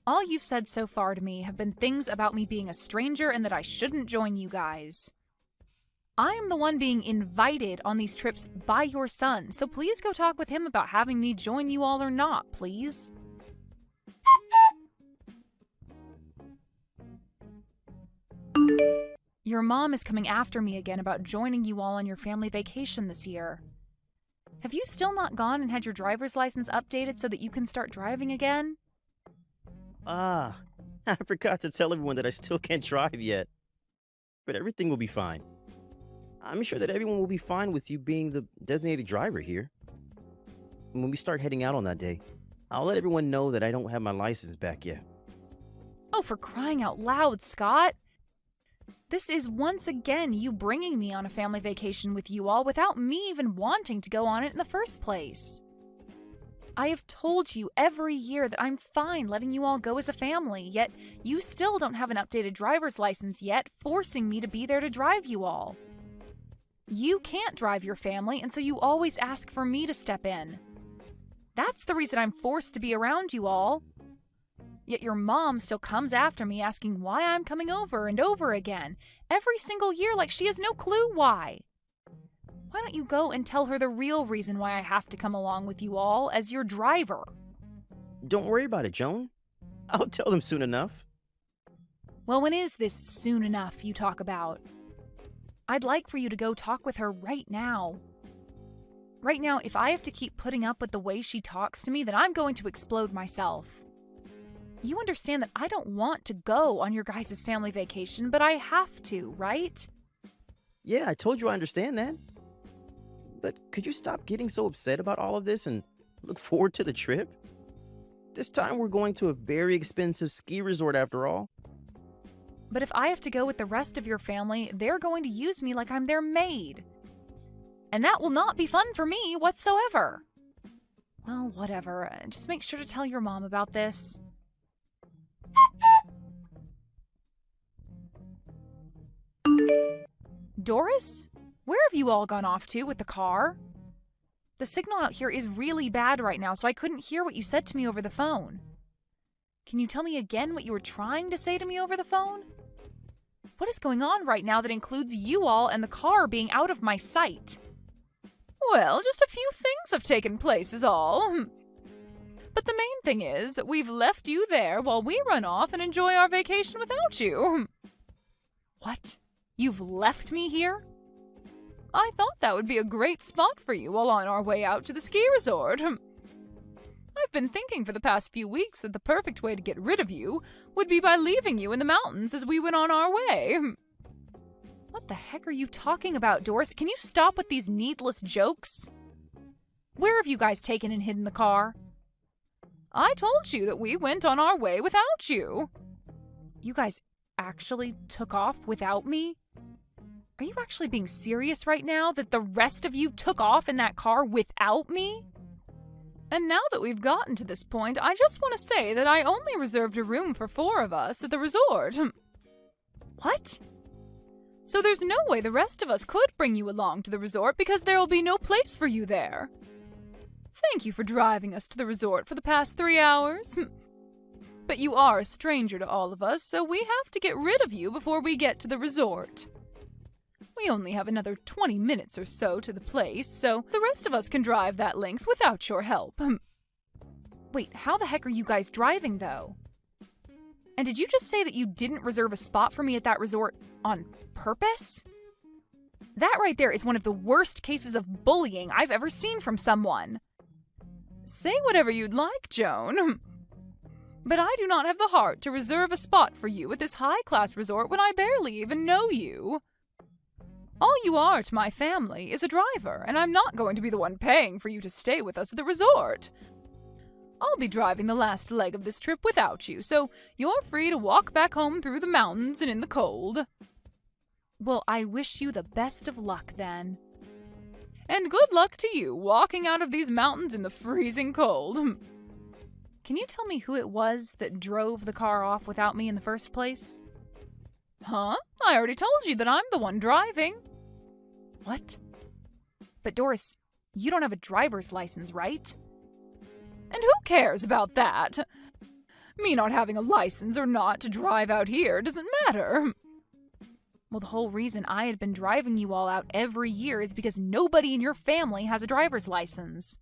All you've said so far to me have been things about me being a stranger and that I shouldn't join you guys. I am the one being invited on these trips by your son, so please go talk with him about having me join you all or not, please. Your mom is coming after me again about joining you all on your family vacation this year. Have you still not gone and had your driver's license updated so that you can start driving again? I forgot to tell everyone that I still can't drive yet. But everything will be fine. I'm sure that everyone will be fine with you being the designated driver here. When we start heading out on that day, I'll let everyone know that I don't have my license back yet. Oh, for crying out loud, Scott! This is once again you bringing me on a family vacation with you all without me even wanting to go on it in the first place. I have told you every year that I'm fine letting you all go as a family, yet you still don't have an updated driver's license yet, forcing me to be there to drive you all. You can't drive your family, and so you always ask for me to step in. That's the reason I'm forced to be around you all. Yet your mom still comes after me asking why I'm coming over and over again, every single year like she has no clue why. Why don't you go and tell her the real reason why I have to come along with you all as your driver? Don't worry about it, Joan. I'll tell them soon enough. Well, when is this soon enough you talk about? I'd like for you to go talk with her right now. Right now, if I have to keep putting up with the way she talks to me, then I'm going to explode myself. You understand that I don't want to go on your guys' family vacation, but I have to, right? Yeah, I told you I understand that. But could you stop getting so upset about all of this and look forward to the trip? This time we're going to a very expensive ski resort after all. But if I have to go with the rest of your family, they're going to use me like I'm their maid. And that will not be fun for me whatsoever. Well, whatever. Just make sure to tell your mom about this. Doris? Where have you all gone off to with the car? The signal out here is really bad right now, so I couldn't hear what you said to me over the phone. Can you tell me again what you were trying to say to me over the phone? What is going on right now that includes you all and the car being out of my sight? Well, just a few things have taken place is all. But the main thing is, we've left you there while we run off and enjoy our vacation without you. What? You've left me here? I thought that would be a great spot for you while on our way out to the ski resort. I've been thinking for the past few weeks that the perfect way to get rid of you would be by leaving you in the mountains as we went on our way. What the heck are you talking about, Doris? Can you stop with these needless jokes? Where have you guys taken and hidden the car? I told you that we went on our way without you. You guys actually took off without me? Are you actually being serious right now that the rest of you took off in that car without me? And now that we've gotten to this point, I just want to say that I only reserved a room for 4 of us at the resort. What? So there's no way the rest of us could bring you along to the resort because there will be no place for you there. Thank you for driving us to the resort for the past 3 hours. But you are a stranger to all of us, so we have to get rid of you before we get to the resort. We only have another 20 minutes or so to the place, so the rest of us can drive that length without your help. Wait, how the heck are you guys driving, though? And did you just say that you didn't reserve a spot for me at that resort on purpose? That right there is one of the worst cases of bullying I've ever seen from someone. Say whatever you'd like, Joan. But I do not have the heart to reserve a spot for you at this high-class resort when I barely even know you. All you are to my family is a driver, and I'm not going to be the one paying for you to stay with us at the resort. I'll be driving the last leg of this trip without you, so you're free to walk back home through the mountains and in the cold. Well, I wish you the best of luck, then. And good luck to you walking out of these mountains in the freezing cold. Can you tell me who it was that drove the car off without me in the first place? Huh? I already told you that I'm the one driving. What? But Doris, you don't have a driver's license, right? And who cares about that? Me not having a license or not to drive out here doesn't matter. Well, the whole reason I had been driving you all out every year is because nobody in your family has a driver's license.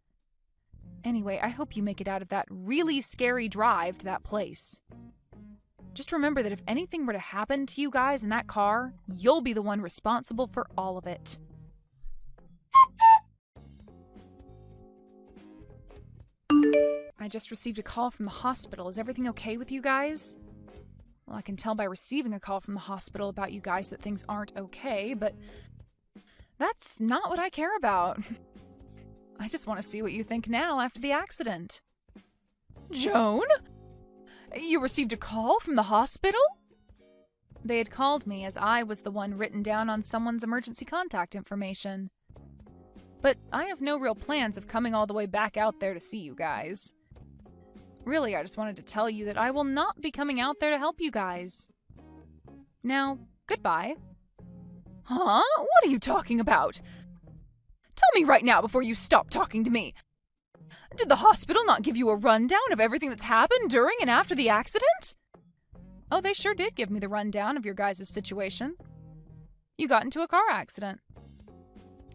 Anyway, I hope you make it out of that really scary drive to that place. Just remember that if anything were to happen to you guys in that car, you'll be the one responsible for all of it. I just received a call from the hospital. Is everything okay with you guys? Well, I can tell by receiving a call from the hospital about you guys that things aren't okay, but that's not what I care about. I just want to see what you think now after the accident. Joan? You received a call from the hospital? They had called me as I was the one written down on someone's emergency contact information. But I have no real plans of coming all the way back out there to see you guys. Really, I just wanted to tell you that I will not be coming out there to help you guys. Now, goodbye. Huh? What are you talking about? Tell me right now before you stop talking to me. Did the hospital not give you a rundown of everything that's happened during and after the accident? Oh, they sure did give me the rundown of your guys' situation. You got into a car accident.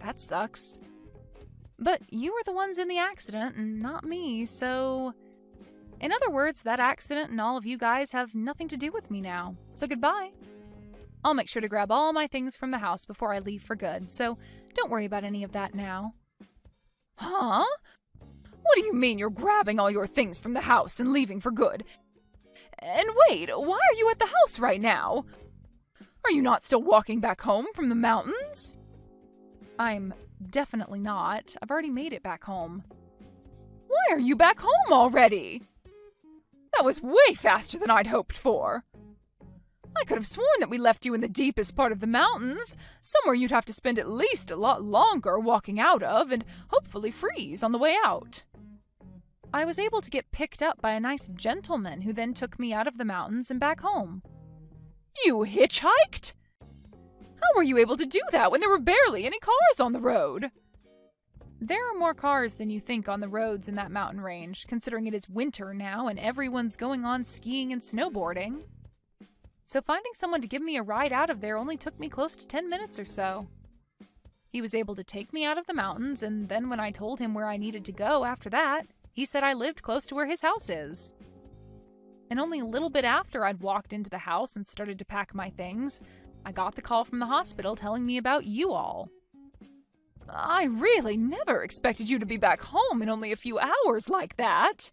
That sucks. But you were the ones in the accident and not me, so... In other words, that accident and all of you guys have nothing to do with me now. So goodbye. I'll make sure to grab all my things from the house before I leave for good, so don't worry about any of that now. Huh? What do you mean you're grabbing all your things from the house and leaving for good? And wait, why are you at the house right now? Are you not still walking back home from the mountains? I'm definitely not. I've already made it back home. Why are you back home already? That was way faster than I'd hoped for. I could have sworn that we left you in the deepest part of the mountains, somewhere you'd have to spend at least a lot longer walking out of and hopefully freeze on the way out. I was able to get picked up by a nice gentleman who then took me out of the mountains and back home. You hitchhiked? How were you able to do that when there were barely any cars on the road? There are more cars than you think on the roads in that mountain range, considering it is winter now and everyone's going on skiing and snowboarding. So finding someone to give me a ride out of there only took me close to 10 minutes or so. He was able to take me out of the mountains, and then when I told him where I needed to go after that, he said I lived close to where his house is. And only a little bit after I'd walked into the house and started to pack my things, I got the call from the hospital telling me about you all. I really never expected you to be back home in only a few hours like that.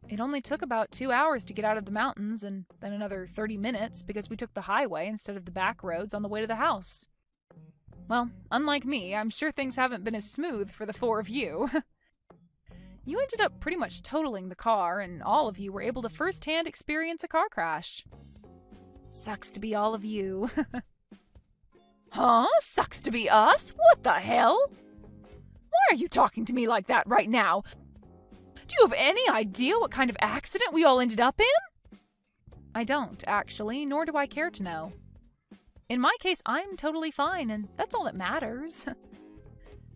It only took about 2 hours to get out of the mountains, and then another 30 minutes because we took the highway instead of the back roads on the way to the house. Well, unlike me, I'm sure things haven't been as smooth for the four of you. You ended up pretty much totaling the car, and all of you were able to firsthand experience a car crash. Sucks to be all of you. Huh? Sucks to be us? What the hell? Why are you talking to me like that right now? Do you have any idea what kind of accident we all ended up in? I don't, actually, nor do I care to know. In my case, I'm totally fine, and that's all that matters.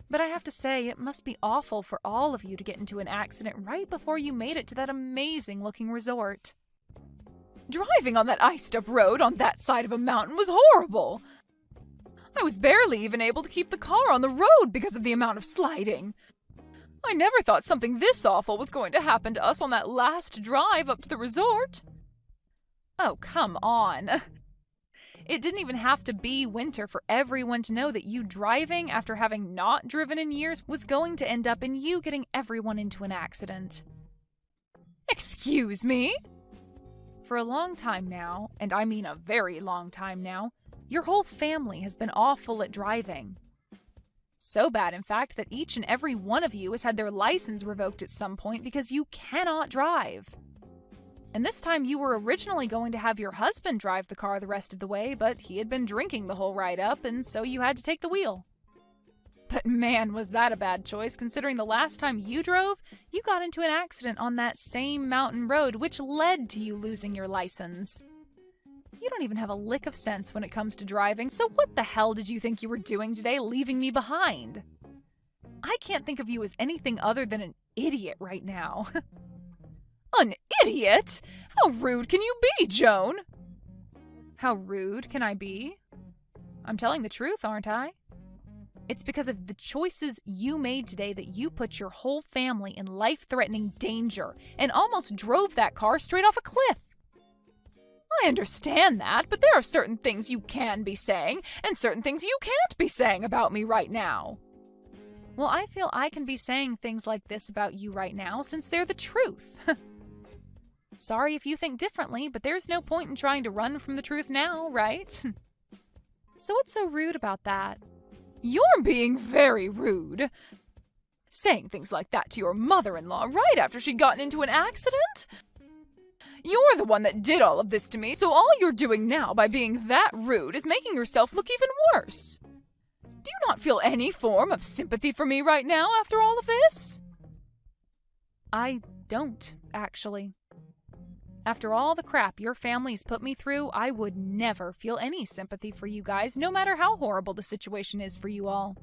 But I have to say, it must be awful for all of you to get into an accident right before you made it to that amazing-looking resort. Driving on that iced-up road on that side of a mountain was horrible. I was barely even able to keep the car on the road because of the amount of sliding. I never thought something this awful was going to happen to us on that last drive up to the resort. Oh, come on. It didn't even have to be winter for everyone to know that you driving after having not driven in years was going to end up in you getting everyone into an accident. Excuse me? For a long time now, and I mean a very long time now, your whole family has been awful at driving. So bad, in fact, that each and every one of you has had their license revoked at some point because you cannot drive. And this time you were originally going to have your husband drive the car the rest of the way, but he had been drinking the whole ride up, and so you had to take the wheel. But man, was that a bad choice, considering the last time you drove, you got into an accident on that same mountain road, which led to you losing your license. You don't even have a lick of sense when it comes to driving, so what the hell did you think you were doing today, leaving me behind? I can't think of you as anything other than an idiot right now. An idiot? How rude can you be, Joan? How rude can I be? I'm telling the truth, aren't I? It's because of the choices you made today that you put your whole family in life-threatening danger and almost drove that car straight off a cliff. I understand that, but there are certain things you can be saying and certain things you can't be saying about me right now. Well, I feel I can be saying things like this about you right now since they're the truth. Sorry if you think differently, but there's no point in trying to run from the truth now, right? So what's so rude about that? You're being very rude. Saying things like that to your mother-in-law right after she'd gotten into an accident? You're the one that did all of this to me, so all you're doing now by being that rude is making yourself look even worse. Do you not feel any form of sympathy for me right now after all of this? I don't, actually. After all the crap your family's put me through, I would never feel any sympathy for you guys, no matter how horrible the situation is for you all.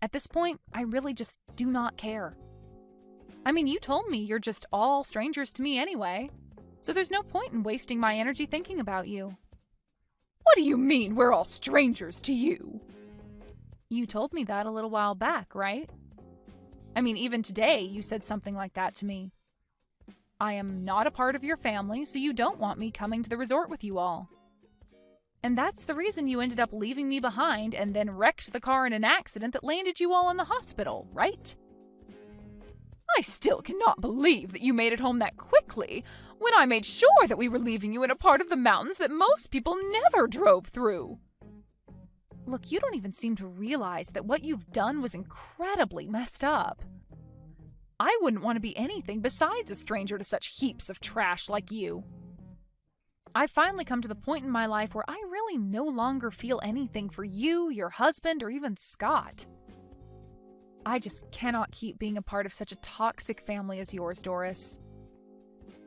At this point, I really just do not care. I mean, you told me you're just all strangers to me anyway, so there's no point in wasting my energy thinking about you. What do you mean we're all strangers to you? You told me that a little while back, right? I mean, even today you said something like that to me. I am not a part of your family, so you don't want me coming to the resort with you all. And that's the reason you ended up leaving me behind and then wrecked the car in an accident that landed you all in the hospital, right? I still cannot believe that you made it home that quickly when I made sure that we were leaving you in a part of the mountains that most people never drove through. Look, you don't even seem to realize that what you've done was incredibly messed up. I wouldn't want to be anything besides a stranger to such heaps of trash like you. I've finally come to the point in my life where I really no longer feel anything for you, your husband, or even Scott. I just cannot keep being a part of such a toxic family as yours, Doris.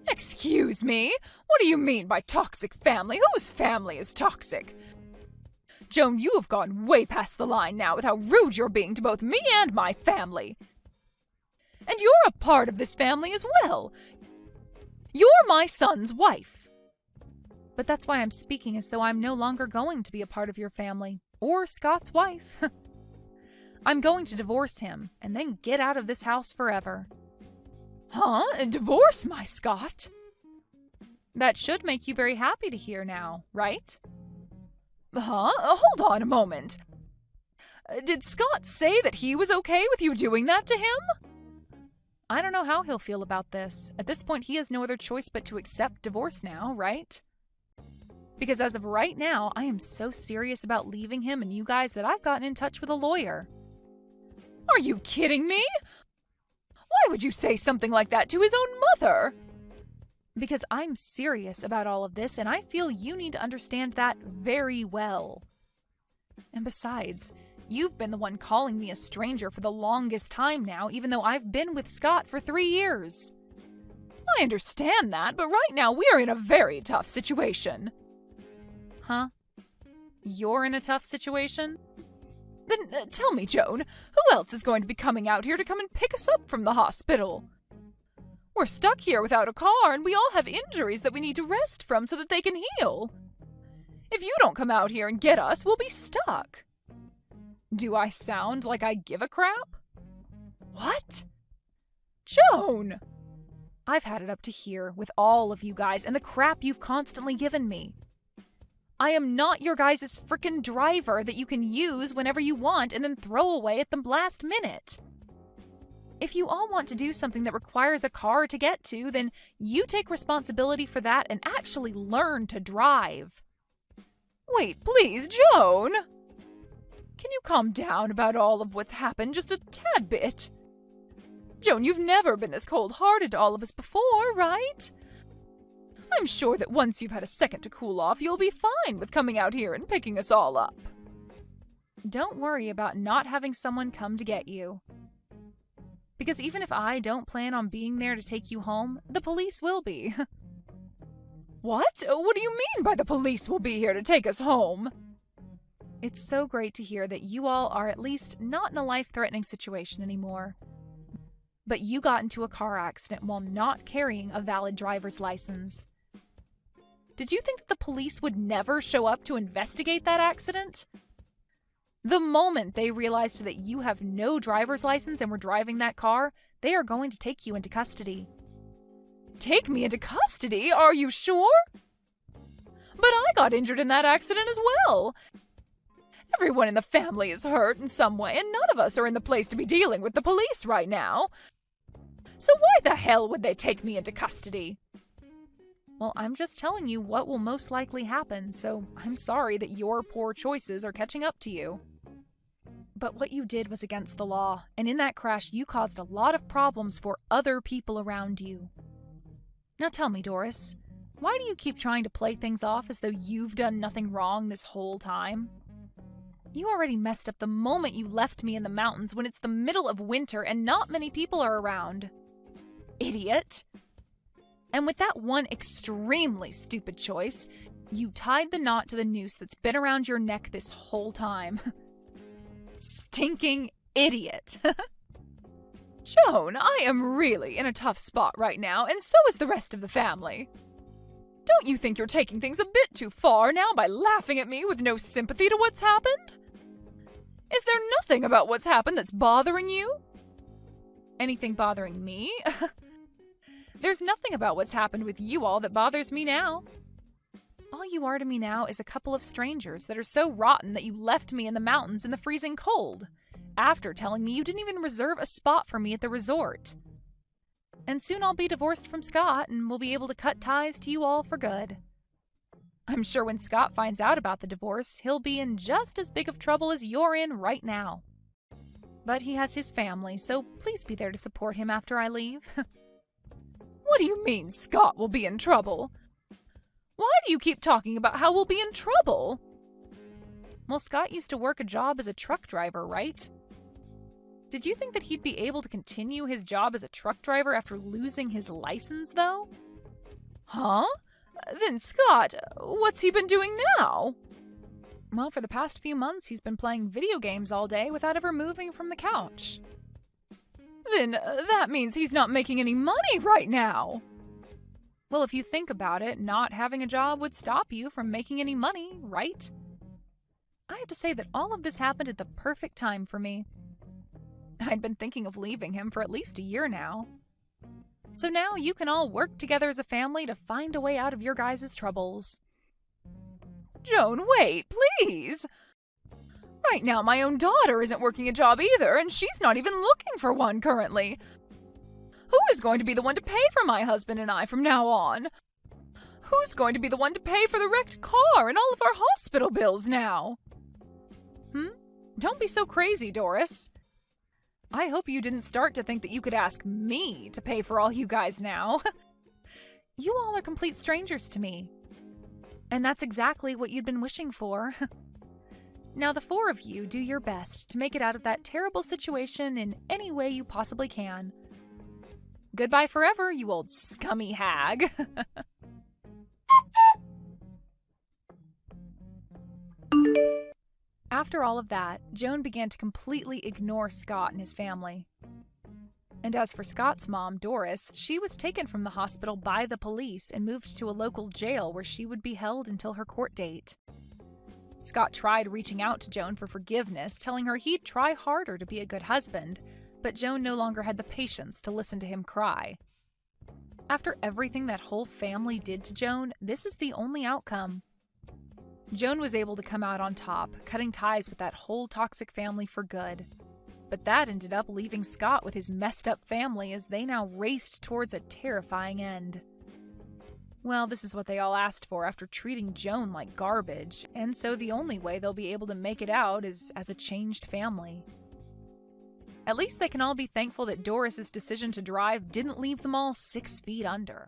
Excuse me? What do you mean by toxic family? Whose family is toxic? Joan, you have gone way past the line now with how rude you're being to both me and my family. And you're a part of this family as well. You're my son's wife. But that's why I'm speaking as though I'm no longer going to be a part of your family, or Scott's wife. I'm going to divorce him, and then get out of this house forever. Huh? Divorce my Scott? That should make you very happy to hear now, right? Huh? Hold on a moment. Did Scott say that he was okay with you doing that to him? I don't know how he'll feel about this. At this point, he has no other choice but to accept divorce now, right? Because as of right now, I am so serious about leaving him and you guys that I've gotten in touch with a lawyer. Are you kidding me? Why would you say something like that to his own mother? Because I'm serious about all of this, and I feel you need to understand that very well. And besides, you've been the one calling me a stranger for the longest time now, even though I've been with Scott for 3 years. I understand that, but right now we are in a very tough situation. Huh? You're in a tough situation? Then tell me, Joan, who else is going to be coming out here to come and pick us up from the hospital? We're stuck here without a car, and we all have injuries that we need to rest from so that they can heal. If you don't come out here and get us, we'll be stuck. Do I sound like I give a crap? What? Joan! I've had it up to here with all of you guys and the crap you've constantly given me. I am not your guys' frickin' driver that you can use whenever you want and then throw away at the last minute. If you all want to do something that requires a car to get to, then you take responsibility for that and actually learn to drive. Wait, please, Joan! Can you calm down about all of what's happened just a tad bit? Joan, you've never been this cold-hearted to all of us before, right? I'm sure that once you've had a second to cool off, you'll be fine with coming out here and picking us all up. don't worry about not having someone come to get you. Because even if I don't plan on being there to take you home, the police will be. What? What do you mean by the police will be here to take us home? It's so great to hear that you all are at least not in a life-threatening situation anymore. But you got into a car accident while not carrying a valid driver's license. Did you think that the police would never show up to investigate that accident? The moment they realized that you have no driver's license and were driving that car, they are going to take you into custody. Take me into custody? Are you sure? But I got injured in that accident as well. Everyone in the family is hurt in some way, and none of us are in the place to be dealing with the police right now. So why the hell would they take me into custody? Well, I'm just telling you what will most likely happen, so I'm sorry that your poor choices are catching up to you. But what you did was against the law, and in that crash you caused a lot of problems for other people around you. Now tell me, Doris, why do you keep trying to play things off as though you've done nothing wrong this whole time? You already messed up the moment you left me in the mountains when it's the middle of winter and not many people are around. Idiot! And with that one extremely stupid choice, you tied the knot to the noose that's been around your neck this whole time. Stinking idiot! Joan, I am really in a tough spot right now, and so is the rest of the family. Don't you think you're taking things a bit too far now by laughing at me with no sympathy to what's happened? Is there nothing about what's happened that's bothering you? Anything bothering me? There's nothing about what's happened with you all that bothers me now. All you are to me now is a couple of strangers that are so rotten that you left me in the mountains in the freezing cold, after telling me you didn't even reserve a spot for me at the resort. And soon I'll be divorced from Scott and we'll be able to cut ties to you all for good. I'm sure when Scott finds out about the divorce, he'll be in just as big of trouble as you're in right now. But he has his family, so please be there to support him after I leave. What do you mean Scott will be in trouble? Why do you keep talking about how we'll be in trouble? Well, Scott used to work a job as a truck driver, right? Did you think that he'd be able to continue his job as a truck driver after losing his license, though? Huh? Then Scott, what's he been doing now? Well, for the past few months, he's been playing video games all day without ever moving from the couch. Then that means he's not making any money right now. Well, if you think about it, not having a job would stop you from making any money, right? I have to say that all of this happened at the perfect time for me. I'd been thinking of leaving him for at least a year now. So now you can all work together as a family to find a way out of your guys' troubles. Joan, wait, please! Right now my own daughter isn't working a job either, and she's not even looking for one currently. Who is going to be the one to pay for my husband and I from now on? Who's going to be the one to pay for the wrecked car and all of our hospital bills now? Don't be so crazy, Doris. I hope you didn't start to think that you could ask me to pay for all you guys now. You all are complete strangers to me. And that's exactly what you'd been wishing for. Now the four of you do your best to make it out of that terrible situation in any way you possibly can. Goodbye forever, you old scummy hag. After all of that, Joan began to completely ignore Scott and his family. And as for Scott's mom, Doris, she was taken from the hospital by the police and moved to a local jail where she would be held until her court date. Scott tried reaching out to Joan for forgiveness, telling her he'd try harder to be a good husband, but Joan no longer had the patience to listen to him cry. After everything that whole family did to Joan, this is the only outcome. Joan was able to come out on top, cutting ties with that whole toxic family for good. But that ended up leaving Scott with his messed up family as they now raced towards a terrifying end. Well, this is what they all asked for after treating Joan like garbage, and so the only way they'll be able to make it out is as a changed family. At least they can all be thankful that Doris's decision to drive didn't leave them all 6 feet under.